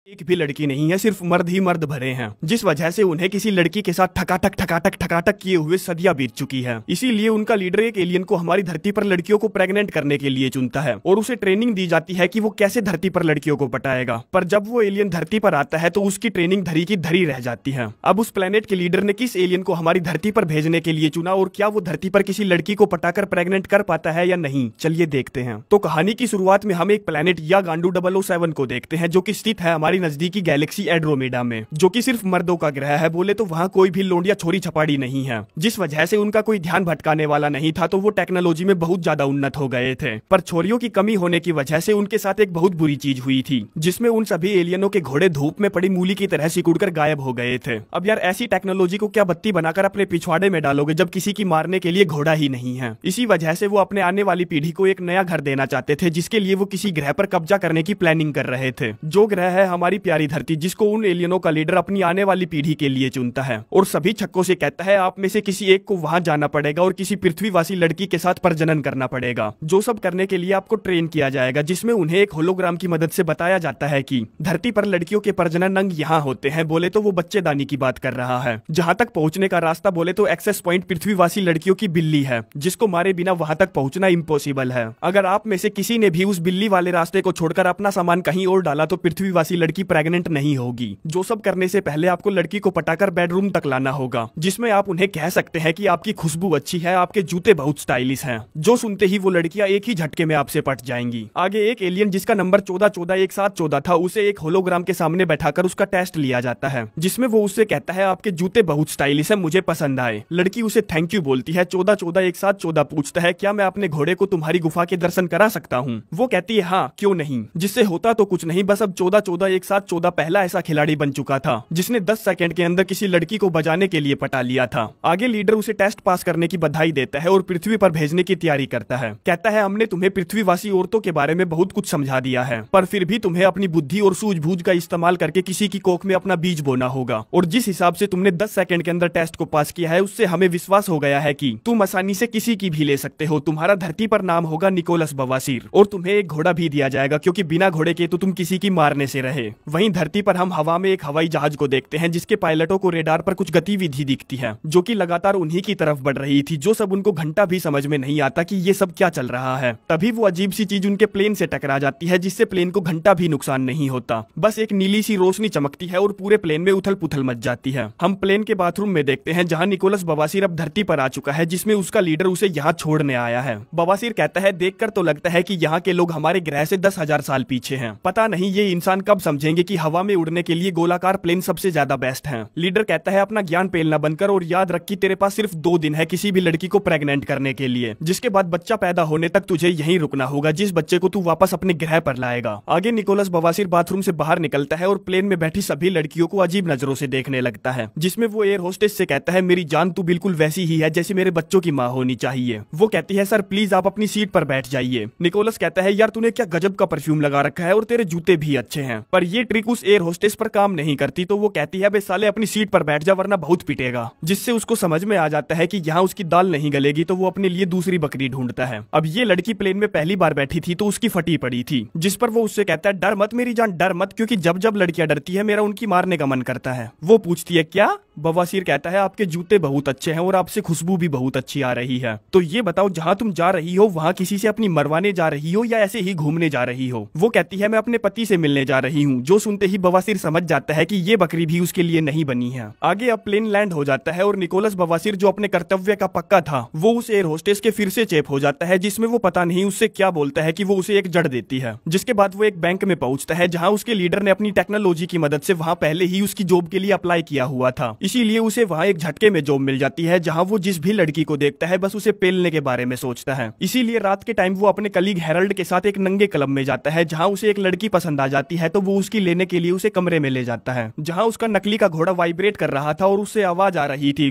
एक भी लड़की नहीं है, सिर्फ मर्द ही मर्द भरे हैं, जिस वजह से उन्हें किसी लड़की के साथ ठकाटक किए हुए सदियां बीत चुकी है। इसीलिए उनका लीडर एक एलियन को हमारी धरती पर लड़कियों को प्रेग्नेंट करने के लिए चुनता है और उसे ट्रेनिंग दी जाती है कि वो कैसे धरती पर लड़कियों को पटाएगा। पर जब वो एलियन धरती पर आता है तो उसकी ट्रेनिंग धरी की धरी रह जाती है। अब उस प्लेनेट के लीडर ने किस एलियन को हमारी धरती पर भेजने के लिए चुना और क्या वो धरती पर किसी लड़की को पटाकर प्रेग्नेंट कर पाता है या नहीं, चलिए देखते हैं। तो कहानी की शुरुआत में हम एक प्लेनेट या गांडू 007 को देखते हैं, जो कि स्थित है हमारी नजदीकी गैलेक्सी एंड्रोमेडा में, जो कि सिर्फ मर्दों का ग्रह है। बोले तो वहाँ कोई भी लोंडिया छोरी छपाड़ी नहीं है, जिस वजह से उनका कोई ध्यान भटकाने वाला नहीं था। तो वो टेक्नोलॉजी में बहुत ज्यादा उन्नत हो गए थे, पर छोरियों की कमी होने की वजह से उनके साथ एक बहुत बुरी चीज हुई थी, जिसमें उन सभी एलियनों के घोड़े धूप में पड़ी मूली की तरह सिकुड़कर गायब हो गए थे। अब यार ऐसी टेक्नोलॉजी को क्या बत्ती बनाकर अपने पिछवाड़े में डालोगे जब किसी की मारने के लिए घोड़ा ही नहीं है। इसी वजह से वो अपने आने वाली पीढ़ी को एक नया घर देना चाहते थे, जिसके लिए वो किसी ग्रह पर कब्जा करने की प्लानिंग कर रहे थे, जो ग्रह है हमारी प्यारी धरती, जिसको उन एलियनों का लीडर अपनी आने वाली पीढ़ी के लिए चुनता है और सभी छक्कों से कहता है आप में से किसी एक को वहां जाना पड़ेगा और किसी पृथ्वीवासी लड़की के साथ प्रजनन करना पड़ेगा। जो सब करने के लिए आपको ट्रेन किया जाएगा, जिसमें उन्हें एक होलोग्राम की मदद से बताया जाता है कि धरती पर लड़कियों के प्रजनन अंग यहाँ होते हैं। बोले तो वो बच्चेदानी की बात कर रहा है। जहाँ तक पहुँचने का रास्ता बोले तो एक्सेस पॉइंट पृथ्वीवासी लड़कियों की बिल्ली है, जिसको मारे बिना वहां तक पहुँचना इम्पॉसिबल है। अगर आप में से किसी ने भी उस बिल्ली वाले रास्ते को छोड़कर अपना सामान कहीं और डाला तो पृथ्वीवासी लड़की प्रेग्नेंट नहीं होगी। जो सब करने से पहले आपको लड़की को पटाकर बेडरूम तक लाना होगा, जिसमें आप उन्हें कह सकते हैं कि आपकी खुशबू अच्छी है, आपके जूते बहुत स्टाइलिश हैं। जो सुनते ही वो लड़कियां एक ही झटके में आपसे पट जाएंगी। आगे एक एलियन जिसका नंबर 14141714 था, उसे एक होलोग्राम के सामने बैठाकर उसका टेस्ट लिया जाता है, जिसमें वो उससे कहता है आपके जूते बहुत स्टाइलिश है, मुझे पसंद आए। लड़की उसे थैंक यू बोलती है। 14141714 पूछता है क्या मैं अपने घोड़े को तुम्हारी गुफा के दर्शन करा सकता हूँ? वो कहती है हाँ क्यों नहीं। जिससे होता तो कुछ नहीं, बस अब 14141714 पहला ऐसा खिलाड़ी बन चुका था जिसने 10 सेकंड के अंदर किसी लड़की को बजाने के लिए पटा लिया था। आगे लीडर उसे टेस्ट पास करने की बधाई देता है और पृथ्वी पर भेजने की तैयारी करता है। कहता है हमने तुम्हें पृथ्वीवासी औरतों के बारे में बहुत कुछ समझा दिया है, पर फिर भी तुम्हें अपनी बुद्धि और सूझबूझ का इस्तेमाल करके किसी की कोख में अपना बीज बोना होगा। और जिस हिसाब से तुमने 10 सेकंड के अंदर टेस्ट को पास किया है, उससे हमें विश्वास हो गया है कि तुम आसानी से किसी की भी ले सकते हो। तुम्हारा धरती पर नाम होगा निकोलस बवासीर और तुम्हें एक घोड़ा भी दिया जाएगा, क्योंकि बिना घोड़े के तो तुम किसी की मारने से रहे। वहीं धरती पर हम हवा में एक हवाई जहाज को देखते हैं, जिसके पायलटों को रेडार पर कुछ गतिविधि दिखती है, जो कि लगातार उन्हीं की तरफ बढ़ रही थी। जो सब उनको घंटा भी समझ में नहीं आता कि ये सब क्या चल रहा है। तभी वो अजीब सी चीज उनके प्लेन से टकरा जाती है, जिससे प्लेन को घंटा भी नुकसान नहीं होता। बस एक नीली सी रोशनी चमकती है और पूरे प्लेन में उथल पुथल मच जाती है। हम प्लेन के बाथरूम में देखते हैं, जहाँ निकोलस बवासीर अब धरती पर आ चुका है, जिसमें उसका लीडर उसे यहाँ छोड़ने आया है। बवासीर कहता है देखकर तो लगता है कि यहाँ के लोग हमारे ग्रह से 10,000 साल पीछे हैं। पता नहीं ये इंसान कब समझेंगे कि हवा में उड़ने के लिए गोलाकार प्लेन सबसे ज्यादा बेस्ट है। लीडर कहता है अपना ज्ञान पेलना बनकर और याद रख कि तेरे पास सिर्फ 2 दिन है किसी भी लड़की को प्रेग्नेंट करने के लिए, जिसके बाद बच्चा पैदा होने तक तुझे यहीं रुकना होगा, जिस बच्चे को तू वापस अपने ग्रह पर लाएगा। आगे निकोलस बवासीर बाथरूम से बाहर निकलता है और प्लेन में बैठी सभी लड़कियों को अजीब नजरों से देखने लगता है, जिसमें वो एयर होस्टेस से कहता है मेरी जान तू बिल्कुल वैसी ही है जैसी मेरे बच्चों की माँ होनी चाहिए। वो कहती है सर प्लीज आप अपनी सीट पर बैठ जाइए। निकोलस कहता है यार तूने क्या गजब का परफ्यूम लगा रखा है और तेरे जूते भी अच्छे हैं। पर ये ट्रिक उस एयर होस्टेस पर काम नहीं करती, तो वो कहती है बे साले अपनी सीट पर बैठ जा वरना बहुत पिटेगा। जिससे उसको समझ में आ जाता है कि यहाँ उसकी दाल नहीं गलेगी, तो वो अपने लिए दूसरी बकरी ढूंढता है। अब ये लड़की प्लेन में पहली बार बैठी थी तो उसकी फटी पड़ी थी, जिस पर वो उससे कहता है डर मत मेरी जान, डर मत, क्योंकि जब जब लड़कियां डरती है मेरा उनकी मारने का मन करता है। वो पूछती है क्या? बवासीर कहता है आपके जूते बहुत अच्छे हैं और आपसे खुशबू भी बहुत अच्छी आ रही है। तो ये बताओ जहाँ तुम जा रही हो वहाँ किसी से अपनी मरवाने जा रही हो या ऐसे ही घूमने जा रही हो? वो कहती है मैं अपने पति से मिलने जा रही हूँ। जो सुनते ही बवासीर समझ जाता है कि ये बकरी भी उसके लिए नहीं बनी है। आगे अब प्लेन लैंड हो जाता है और निकोलस बवासीर जो अपने कर्तव्य का पक्का था, वो उस एयर होस्टेस के फिर से चेप हो जाता है, जिसमें वो पता नहीं उससे क्या बोलता है कि वो उसे एक जड़ देती है। जिसके बाद वो एक बैंक में पहुंचता है, जहाँ उसके लीडर ने अपनी टेक्नोलॉजी की मदद से वहाँ पहले ही उसकी जॉब के लिए अप्लाई किया हुआ था। इसीलिए उसे वहाँ एक झटके में जॉब मिल जाती है, जहाँ वो जिस भी लड़की को देखता है बस उसे पेलने के बारे में सोचता है। इसीलिए रात के टाइम वो अपने कलीग हेरल्ड के साथ एक नंगे क्लब में जाता है, जहाँ उसे एक लड़की पसंद आ जाती है। तो वो उसकी लेने के लिए उसे कमरे में ले जाता है, जहाँ उसका नकली का घोड़ा वाइब्रेट कर रहा था और उससे आवाज आ रही थी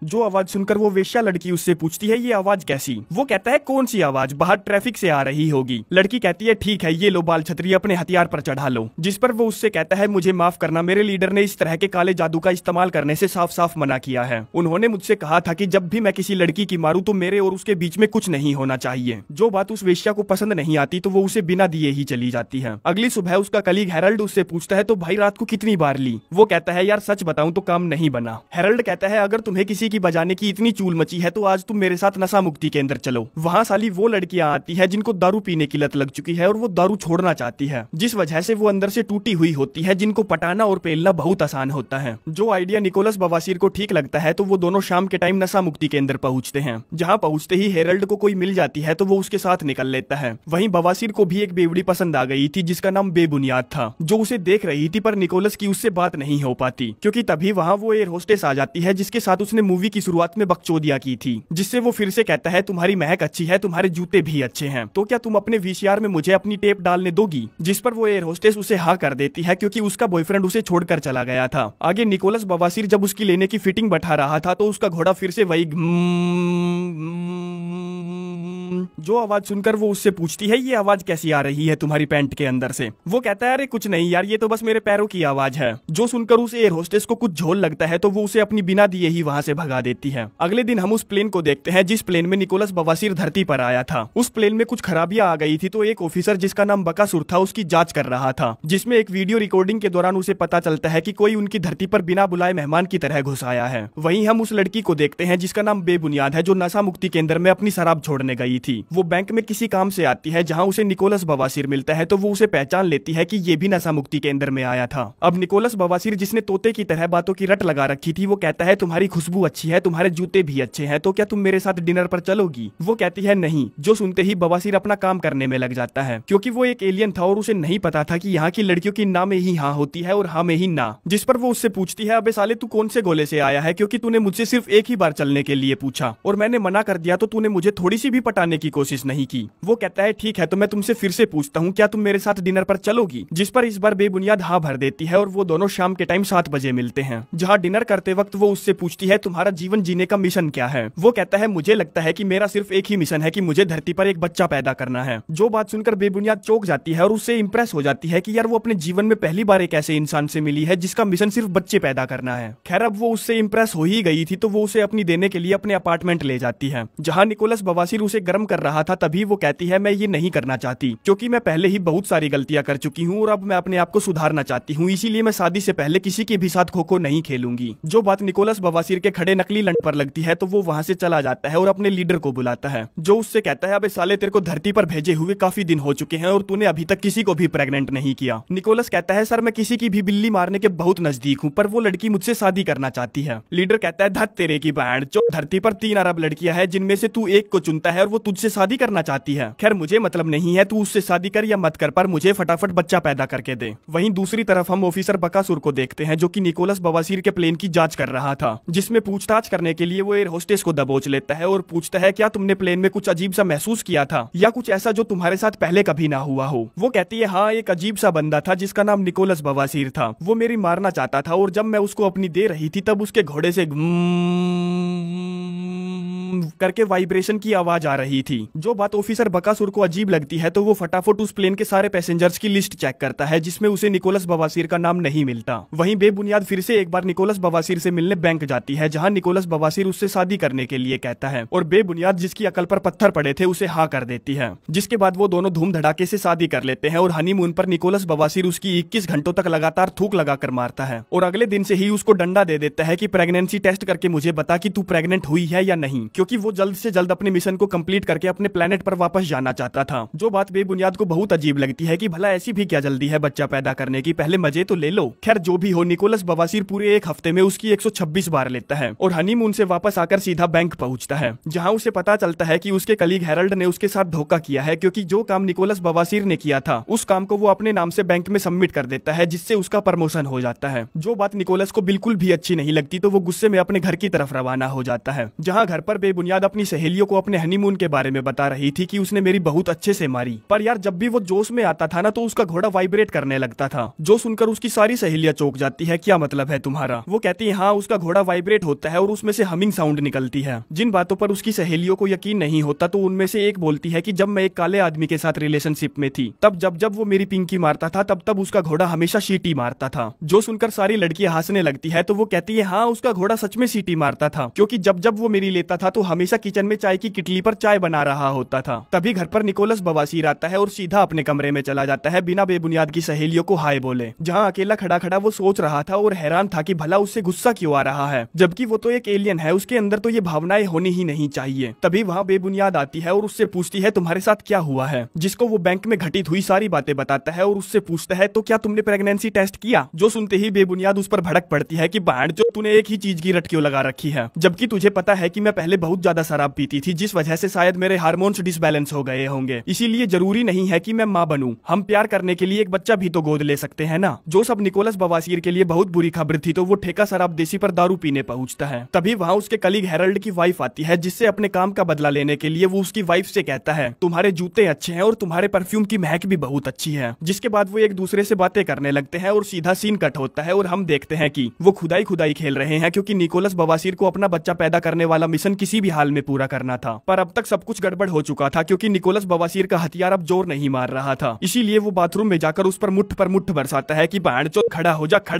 जो आवाज सुनकर वो वेश्या लड़की उससे पूछती है ये आवाज कैसी। वो कहता है कौन सी आवाज, बाहर ट्रैफिक से आ रही होगी। लड़की कहती है ठीक है ये लो बाल छतरी अपने हथियार पर चढ़ा लो। जिस पर वो उससे कहता है मुझे माफ करना, मेरे लीडर ने इस तरह के काले जादू का इस्तेमाल करने से साफ साफ मना किया है। उन्होंने मुझसे कहा था कि जब भी मैं किसी लड़की की मारूं तो मेरे और उसके बीच में कुछ नहीं होना चाहिए। जो बात उस वेश्या को पसंद नहीं आती तो वो उसे बिना दिए ही चली जाती है। अगली सुबह उसका कलीग हेरल्ड उससे पूछता है तो भाई रात को कितनी बार ली। वो कहता है यार सच बताऊं तो काम नहीं बना। हेरल्ड कहता है अगर तुम्हें किसी की बजाने की इतनी चूल मची है तो आज तुम मेरे साथ नशा मुक्ति के अंदर चलो। वहाँ साली वो लड़कियां आती है जिनको दारू पीने की लत लग चुकी है और वो दारू छोड़ना चाहती है, जिस वजह से वो अंदर से टूटी हुई होती है, जिनको पटाना और पेलना बहुत आसान होता है। जो आइडिया निकोलस बवासीर को ठीक लगता है तो वो दोनों शाम के टाइम नशा मुक्ति के अंदर पहुंचते हैं। जहाँ पहुंचते ही हेरल्ड को कोई मिल जाती है तो वो उसके साथ निकल लेता है। वहीं बवासीर को भी एक बेवड़ी पसंद आ गई थी जिसका नाम बेबुनियाद था, जो उसे देख रही थी, पर निकोलस की उससे बात नहीं हो पाती क्योंकि तभी वहाँ वो एयर होस्टेस आ जाती है जिसके साथ उसने मूवी की शुरुआत में बकचोदिया की थी, जिससे वो फिर से कहता है तुम्हारी महक अच्छी है, तुम्हारे जूते भी अच्छे हैं, तो क्या तुम अपने वीसीआर में मुझे अपनी टेप डालने दोगी। जिस पर वो एयर होस्टेस उसे हाँ कर देती है क्योंकि उसका बॉयफ्रेंड उसे छोड़कर चला गया था। आगे निकोलस बवासीर जब उसकी लेने की फिटिंग बैठा रहा था तो उसका घोड़ा फिर से वही जो आवाज सुनकर वो उससे पूछती है ये आवाज कैसी आ रही है तुम्हारी पैंट के अंदर से। वो कहता है अरे कुछ नहीं यार ये तो बस मेरे पैरों की आवाज है। जो सुनकर उस एयर होस्टेस को कुछ झोल लगता है तो वो उसे अपनी बिना दिए ही वहां से भगा देती है। अगले दिन हम उस प्लेन को देखते हैं जिस प्लेन में निकोलस बवासीर धरती पर आया था। उस प्लेन में कुछ खराबियां आ गई थी तो एक ऑफिसर जिसका नाम बकासुर था उसकी जांच कर रहा था, जिसमें एक वीडियो रिकॉर्डिंग के दौरान उसे पता चलता है कि कोई उनकी धरती पर बिना बुलाए मेहमान की तरह घुस आया है। वहीं हम उस लड़की को देखते हैं जिसका नाम बेबुनियाद है, जो नशा मुक्ति केंद्र में अपनी शराब छोड़ने गई थी। वो बैंक में किसी काम से आती है जहां उसे निकोलस बवासीर मिलता है तो वो उसे पहचान लेती है कि ये भी नशा मुक्ति केंद्र में आया था। अब निकोलस बवासीर जिसने तोते की तरह बातों की रट लगा रखी थी वो कहता है तुम्हारी खुशबू अच्छी है, तुम्हारे जूते भी अच्छे हैं, तो क्या तुम मेरे साथ डिनर पर चलोगी। वो कहती है नहीं। जो सुनते ही बवासीर अपना काम करने में लग जाता है क्योंकि वो एक एलियन था और उसे नहीं पता था कि यहाँ की लड़कियों की ना में ही हाँ होती है और हाँ में ही ना। जिस पर वो उससे पूछती है अबे साले तू कौन से गोले से आया है, क्योंकि तूने मुझसे सिर्फ एक ही बार चलने के लिए पूछा और मैंने मना कर दिया तो तूने मुझे थोड़ी सी भी पटाने की कोशिश नहीं की। वो कहता है ठीक है तो मैं तुमसे फिर से पूछता हूँ क्या तुम मेरे साथ डिनर पर चलोगी। जिस पर इस बार बेबुनियाद हाँ भर देती है और वो दोनों शाम के टाइम 7 बजे मिलते हैं। जहाँ डिनर करते वक्त वो उससे पूछती है तुम्हारा जीवन जीने का मिशन क्या है। वो कहता है मुझे लगता है कि मेरा सिर्फ एक ही मिशन है कि मुझे धरती पर एक बच्चा पैदा करना है। जो बात सुनकर बेबुनियाद चौंक जाती है और उससे इंप्रेस हो जाती है कि यार वो अपने जीवन में पहली बार एक ऐसे इंसान से मिली है जिसका मिशन सिर्फ बच्चे पैदा करना है। खैर अब वो उससे इंप्रेस हो ही गई थी तो वो उसे अपनी देने के लिए अपने अपार्टमेंट ले जाती है। जहाँ निकोलस बवासीर उसे गर्म कर रहा था तभी वो कहती है मैं ये नहीं करना चाहती क्योंकि मैं पहले ही बहुत सारी गलतियां कर चुकी हूँ और अब मैं अपने आप को सुधारना चाहती हूँ, इसीलिए मैं शादी से पहले किसी के भी साथ खो खो नहीं खेलूंगी। जो बात निकोलस बवासीर के खड़े नकली लंड पर लगती है तो वो वहाँ से चला जाता है और अपने लीडर को बुलाता है, जो उससे कहता है अबे साले तेरे को धरती पर भेजे हुए काफी दिन हो चुके हैं और तूने अभी तक किसी को भी प्रेग्नेंट नहीं किया। निकोलस कहता है सर मैं किसी की भी बिल्ली मारने के बहुत नजदीक हूँ पर वो लड़की मुझसे शादी करना चाहती है। लीडर कहता है धत तेरे की बहन, जो धरती पर 3 अरब लड़कियां हैं जिनमें से तू एक को चुनता है और वो तुझसे शादी करना चाहती है। खैर मुझे मतलब नहीं है तू उससे शादी कर या मत कर, पर मुझे फटाफट बच्चा पैदा करके दे। वहीं दूसरी तरफ हम ऑफिसर बकासुर को देखते हैं जो कि निकोलस बवासीर के प्लेन की जांच कर रहा था, जिसमें पूछताछ करने के लिए वो एयर होस्टेस को दबोच लेता है और पूछता है क्या तुमने प्लेन में कुछ अजीब सा महसूस किया था या कुछ ऐसा जो तुम्हारे साथ पहले कभी ना हुआ हो। वो कहती है हाँ एक अजीब सा बंदा था जिसका नाम निकोलस बवासीर था, वो मेरी मारना चाहता था और जब मैं उसको अपनी दे रही थी तब उसके घोड़े से करके वाइब्रेशन की आवाज आ रही थी। जो बात ऑफिसर बकासुर को अजीब लगती है तो वो फटाफट उस प्लेन के सारे पैसेंजर्स की लिस्ट चेक करता है जिसमें उसे निकोलस बवासीर का नाम नहीं मिलता। वहीं बेबुनियाद फिर से एक बार निकोलस बवासीर से मिलने बैंक जाती है जहां निकोलस बवासीर उससे शादी करने के लिए कहता है और बेबुनियाद जिसकी अकल पर पत्थर पड़े थे उसे हाँ कर देती है, जिसके बाद वो दोनों धूम धड़ाके से शादी कर लेते हैं और हनीमून पर निकोलस बवासीर उसकी 21 घंटों तक लगातार थूक लगाकर मारता है और अगले दिन से ही उसको डंडा दे देता है कि प्रेगनेंसी टेस्ट करके मुझे बता कि तू प्रेग्नेंट हुई है या नहीं, क्योंकि वो जल्द से जल्द अपने मिशन को कंप्लीट करके अपने प्लेनेट पर वापस जाना चाहता था। जो बात बेबुनियाद को बहुत अजीब लगती है कि भला ऐसी भी क्या जल्दी है बच्चा पैदा करने की, पहले मजे तो ले लो। खैर जो भी हो निकोलस बवासीर पूरे एक हफ्ते में उसकी 126 बार लेता है और हनीमून से वापस आकर सीधा बैंक पहुंचता है, जहां उसे पता चलता है कि उसके कलीग हेरल्ड ने उसके साथ धोखा किया है, क्योंकि जो काम निकोलस बवासीर ने किया था उस काम को वो अपने नाम से बैंक में सबमिट कर देता है, जिससे उसका प्रमोशन हो जाता है। जो बात निकोलस को बिल्कुल भी अच्छी नहीं लगती तो वो गुस्से में अपने घर की तरफ रवाना हो जाता है, जहाँ घर पर बेबुनियाद अपनी सहेलियों को अपने हनीमून के बारे में बता रही थी कि उसने मेरी बहुत अच्छे से मारी, पर यार जब भी वो जोश में आता था ना तो उसका घोड़ा वाइब्रेट करने लगता था, जो सुनकर उसकी सारी सहेलियां चौंक जाती है। क्या मतलब है तुम्हारा? वो कहती है हाँ, उसका घोड़ा वाइब्रेट होता है और उसमें से हमिंग साउंड निकलती है। जिन बातों पर उसकी सहेलियों को यकीन नहीं होता तो उनमें से एक बोलती है कि जब मैं एक काले आदमी के साथ रिलेशनशिप में थी तब जब वो मेरी पिंकी मारता था तब उसका घोड़ा हमेशा सीटी मारता था। जो सुनकर सारी लड़कियां हंसने लगती है तो वो कहती है हाँ, उसका घोड़ा सच में सीटी मारता था, क्योंकि जब वो मेरी लेता था तो हमेशा किचन में चाय की किटली पर चाय बना रहा होता था। तभी घर पर निकोलस बवासीर आता है और सीधा अपने कमरे में चला जाता है बिना बेबुनियाद की सहेलियों को हाय बोले। जहाँ अकेला खड़ा खड़ा वो सोच रहा था और हैरान था कि भला उससे गुस्सा क्यों आ रहा है, जबकि वो तो एक एलियन है, उसके अंदर तो ये भावनाएं होनी ही नहीं चाहिए। तभी वहाँ बेबुनियाद आती है और उससे पूछती है तुम्हारे साथ क्या हुआ है, जिसको वो बैंक में घटित हुई सारी बातें बताता है और उससे पूछता है तो क्या तुमने प्रेगनेंसी टेस्ट किया। जो सुनते ही बेबुनियाद उस पर भड़क पड़ती है कि बाहर जो तूने एक ही चीज की रट क्यों लगा रखी है, जबकि तुझे पता है कि मैं पहले बहुत ज्यादा शराब पीती थी, जिस वजह से शायद मेरे हार्मोन्स डिसबैलेंस हो गए होंगे, इसीलिए जरूरी नहीं है कि मैं माँ बनूं, हम प्यार करने के लिए एक बच्चा भी तो गोद ले सकते हैं ना। जो सब निकोलस बवासीर के लिए बहुत बुरी खबर थी तो वो ठेका शराब देसी पर दारू पीने पहुंचता है। तभी वहाँ उसके कलीग हेरल्ड की वाइफ आती है, जिससे अपने काम का बदला लेने के लिए वो उसकी वाइफ से कहता है तुम्हारे जूते अच्छे हैं और तुम्हारे परफ्यूम की महक भी बहुत अच्छी है। जिसके बाद वो एक दूसरे से बातें करने लगते हैं और सीधा सीन कट होता है और हम देखते हैं कि वो खुदाई खेल रहे हैं, क्योंकि निकोलस बवासीर को अपना बच्चा पैदा करने वाला मिशन किसी भी हाल में पूरा करना था। पर अब तक सब कुछ गड़बड़ हो चुका था, क्योंकि निकोलस बवासीर का हथियार अब जोर नहीं मार रहा था। इसीलिए वो बाथरूम में जाकर उस पर मुठ बरसाता है कि बाणचोद खड़ा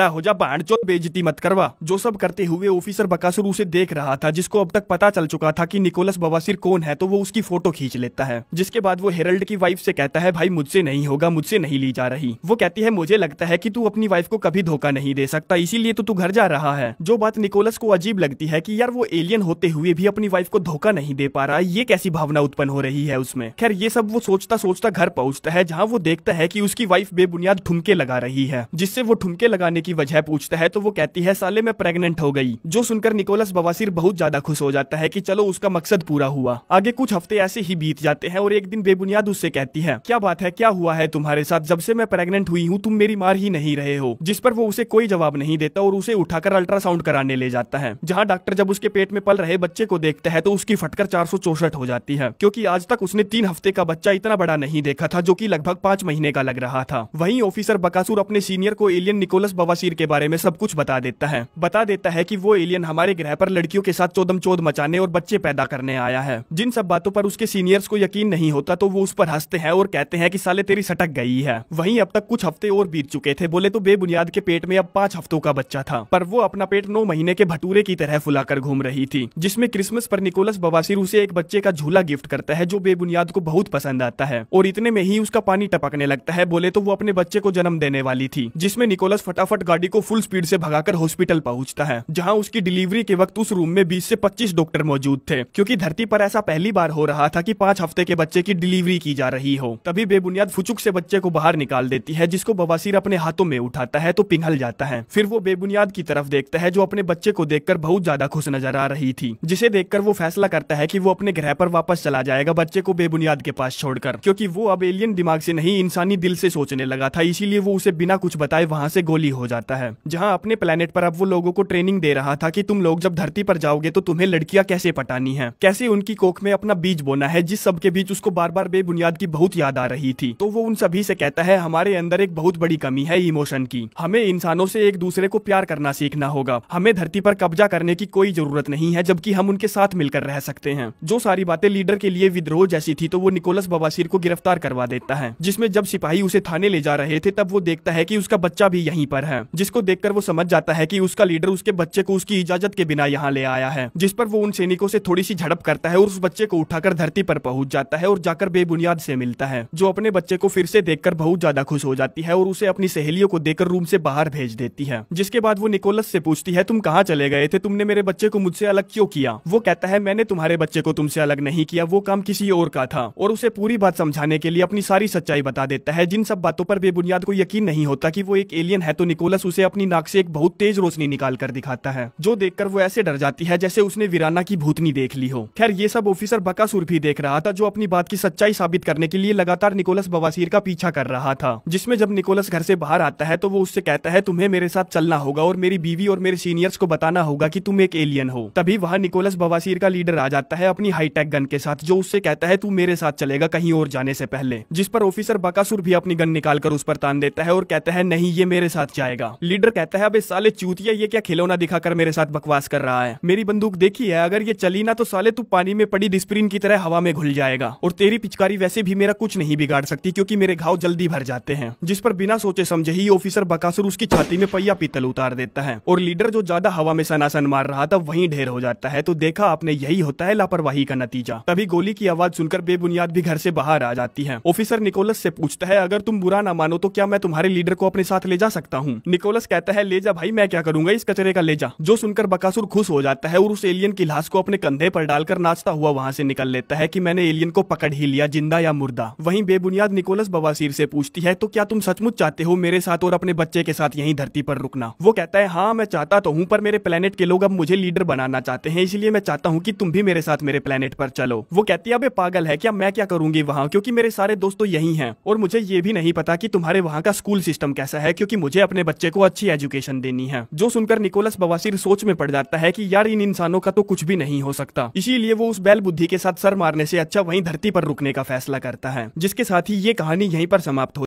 हो जा बाणचोद, बेइज्जती मत करवा। जो सब करते हुए ऑफिसर बकासुर उसे देख रहा था, जिसको अब तक पता चल चुका था कि निकोलस बवासीर कौन है, तो वो उसकी फोटो खींच लेता है। जिसके बाद वो हेरल्ड की वाइफ से कहता है भाई मुझसे नहीं होगा, मुझसे नहीं ली जा रही। वो कहती है मुझे लगता है कि तू अपनी वाइफ को कभी धोखा नहीं दे सकता, इसीलिए तो तू घर जा रहा है। जो बात निकोलस को अजीब लगती है कि यार वो एलियन होते हुए भी अपनी वाइफ को धोखा नहीं दे पा रहा, ये कैसी भावना उत्पन्न हो रही है उसमें। खैर ये सब वो सोचता सोचता घर पहुंचता है, जहाँ वो देखता है कि उसकी वाइफ बेबुनियाद ठुमके लगा रही है। जिससे वो ठुमके लगाने की वजह पूछता है तो वो कहती है साले मैं प्रेग्नेंट हो गई। जो सुनकर निकोलस बवासीर बहुत ज्यादा खुश हो जाता है कि चलो उसका मकसद पूरा हुआ। आगे कुछ हफ्ते ऐसे ही बीत जाते हैं और एक दिन बेबुनियाद उससे कहती है क्या बात है, क्या हुआ है तुम्हारे साथ, जब से मैं प्रेग्नेंट हुई हूँ तुम मेरी मार ही नहीं रहे हो। जिस पर वो उसे कोई जवाब नहीं देता और उसे उठाकर अल्ट्रासाउंड कराने ले जाता है, जहाँ डॉक्टर जब उसके पेट में पल रहे बच्चे को देखता है तो उसकी फटकर 464 हो जाती है, क्योंकि आज तक उसने 3 हफ्ते का बच्चा इतना बड़ा नहीं देखा था, जो कि लगभग 5 महीने का लग रहा था। वहीं ऑफिसर बकासुर अपने सीनियर को एलियन निकोलस बवासीर के बारे में सब कुछ बता देता है कि वो एलियन हमारे ग्रह पर लड़कियों के साथ चोदम चोद मचाने और बच्चे पैदा करने आया है। जिन सब बातों पर उसके सीनियर्स को यकीन नहीं होता तो वो उस पर हंसते हैं और कहते हैं कि साले तेरी सटक गई है। वहीं अब तक कुछ हफ्ते और बीत चुके थे। बोले तो बेबुनियाद के पेट में अब 5 हफ्तों का बच्चा था, पर वो अपना पेट 9 महीने के भटूरे की तरह फुलाकर घूम रही थी, जिसमें क्रिसमस पर निकोलस बवासीर उसे एक बच्चे का झूला गिफ्ट करता है, जो बेबुनियाद को बहुत पसंद आता है। और इतने में ही उसका पानी टपकने लगता है। बोले तो वो अपने बच्चे को जन्म देने वाली थी, जिसमें निकोलस फटाफट गाड़ी को फुल स्पीड से भगाकर हॉस्पिटल पहुंचता है, जहां उसकी डिलीवरी के वक्त उस रूम में 20 से 25 डॉक्टर मौजूद थे, क्योंकि धरती पर ऐसा पहली बार हो रहा था कि 5 हफ्ते के बच्चे की डिलीवरी की जा रही हो। तभी बेबुनियाद फुचुक से बच्चे को बाहर निकाल देती है, जिसको बवासीर अपने हाथों में उठाता है तो पिघल जाता है। फिर वो बेबुनियाद की तरफ देखता है, जो अपने बच्चे को देखकर बहुत ज्यादा खुश नजर आ रही थी, जिसे देखकर वो फैसला करता है कि वो अपने ग्रह पर वापस चला जाएगा बच्चे को बेबुनियाद के पास छोड़कर, क्योंकि वो अब एलियन दिमाग से नहीं इंसानी दिल से सोचने लगा था। इसीलिए वो उसे बिना कुछ बताए वहां से गोली हो जाता है। जहां अपने प्लेनेट पर अब वो लोगों को ट्रेनिंग दे रहा था कि तुम लोग जब धरती पर जाओगे तो तुम्हें लड़कियां कैसे पटानी है, कैसे उनकी कोख में अपना बीज बोना है, जिस सब के बीच उसको बार बार बेबुनियाद की बहुत याद आ रही थी। तो वो उन सभी से कहता है हमारे अंदर एक बहुत बड़ी कमी है इमोशन की, हमें इंसानों से एक दूसरे को प्यार करना सीखना होगा, हमें धरती पर कब्जा करने की कोई जरूरत नहीं है, जबकि हम उनके साथ मिलकर रह सकते हैं। जो सारी बातें लीडर के लिए विद्रोह जैसी थी, तो वो निकोलस बवासीर को गिरफ्तार करवा देता है, जिसमें जब सिपाही उसे थाने ले जा रहे थे तब वो देखता है कि उसका बच्चा भी यहीं पर है, जिसको देखकर वो समझ जाता है कि उसका लीडर उसके बच्चे को उसकी इजाजत के बिना यहाँ ले आया है। जिस पर वो उन सैनिकों से थोड़ी सी झड़प करता है और उस बच्चे को उठाकर धरती पर पहुंच जाता है और जाकर बेबुनियाद से मिलता है, जो अपने बच्चे को फिर से देखकर बहुत ज्यादा खुश हो जाती है और उसे अपनी सहेलियों को देकर रूम से बाहर भेज देती है। जिसके बाद वो निकोलस से पूछती है तुम कहाँ चले गए थे, तुमने मेरे बच्चे को मुझसे अलग क्यों किया। वो कहता है मैंने तुम्हारे बच्चे को तुमसे अलग नहीं किया, वो काम किसी और का था, और उसे पूरी बात समझाने के लिए अपनी सारी सच्चाई बता देता है। जिन सब बातों पर बेबुनियाद को यकीन नहीं होता कि वो एक एलियन है, तो निकोलस उसे अपनी नाक से एक बहुत तेज रोशनी निकाल कर दिखाता है, जो देखकर वो ऐसे डर जाती है जैसे उसने वीराना की भूतनी देख ली हो। खैर ये सब ऑफिसर बकासुर भी देख रहा था, जो अपनी बात की सच्चाई साबित करने के लिए लगातार निकोलस बवासीर का पीछा कर रहा था। जिसमें जब निकोलस घर से बाहर आता है तो वो उससे कहता है तुम्हें मेरे साथ चलना होगा और मेरी बीवी और मेरे सीनियर्स को बताना होगा कि तुम एक एलियन हो। तभी वहाँ निकोलस बवासीर बवासीर का लीडर आ जाता है अपनी हाईटेक गन के साथ, जो उससे कहता है तू मेरे साथ चलेगा कहीं और जाने से पहले, जिस पर ऑफिसर बकासुर भी अपनी गन निकालकर उस पर तान देता है और कहता है नहीं ये मेरे साथ जाएगा। लीडर कहता है अबे साले चूतिया, ये क्या खिलौना दिखाकर मेरे साथ बकवास कर रहा है, मेरी बंदूक देखी है, अगर ये चली ना तो साले तू पानी में पड़ी डिस्प्रिन की तरह हवा में घुल जाएगा, और तेरी पिचकारी वैसे भी मेरा कुछ नहीं बिगाड़ सकती क्योंकि मेरे घाव जल्दी भर जाते हैं। जिस पर बिना सोचे समझे ही ऑफिसर बकासुर उसकी छाती में पहिया पीतल उतार देता है और लीडर जो ज्यादा हवा में सनासन मार रहा था वहीं ढेर हो जाता है। तो देखा आपने, यही होता है लापरवाही का नतीजा। तभी गोली की आवाज सुनकर बेबुनियाद भी घर से बाहर आ जाती है। ऑफिसर निकोलस से पूछता है अगर तुम बुरा ना मानो तो क्या मैं तुम्हारे लीडर को अपने साथ ले जा सकता हूँ। निकोलस कहता है ले जा भाई, मैं क्या करूंगा इस कचरे का, ले जा। जो सुनकर बकासुर खुश हो जाता है और उस एलियन की लाश को अपने कंधे पर डालकर नाचता हुआ वहां से निकल लेता है कि मैंने एलियन को पकड़ ही लिया, जिंदा या मुर्दा। वहीं बेबुनियाद निकोलस बवासीर से पूछती है तो क्या तुम सचमुच चाहते हो मेरे साथ और अपने बच्चे के साथ यहीं धरती पर रुकना। वो कहता है हाँ मैं चाहता तो हूँ, पर मेरे प्लेनेट के लोग अब मुझे लीडर बनाना चाहते हैं, इसलिए मैं चाहता हूँ कि तुम भी मेरे साथ मेरे प्लेनेट पर चलो। वो कहती है अबे पागल है क्या, मैं क्या करूंगी वहाँ, क्योंकि मेरे सारे दोस्त तो यही हैं और मुझे ये भी नहीं पता कि तुम्हारे वहाँ का स्कूल सिस्टम कैसा है, क्योंकि मुझे अपने बच्चे को अच्छी एजुकेशन देनी है। जो सुनकर निकोलस बवासीर सोच में पड़ जाता है कि यार इन इंसानों का तो कुछ भी नहीं हो सकता, इसीलिए वो उस बैल बुद्धि के साथ सर मारने से अच्छा वहीं धरती पर रुकने का फैसला करता है। जिसके साथ ही ये कहानी यहीं पर समाप्त हो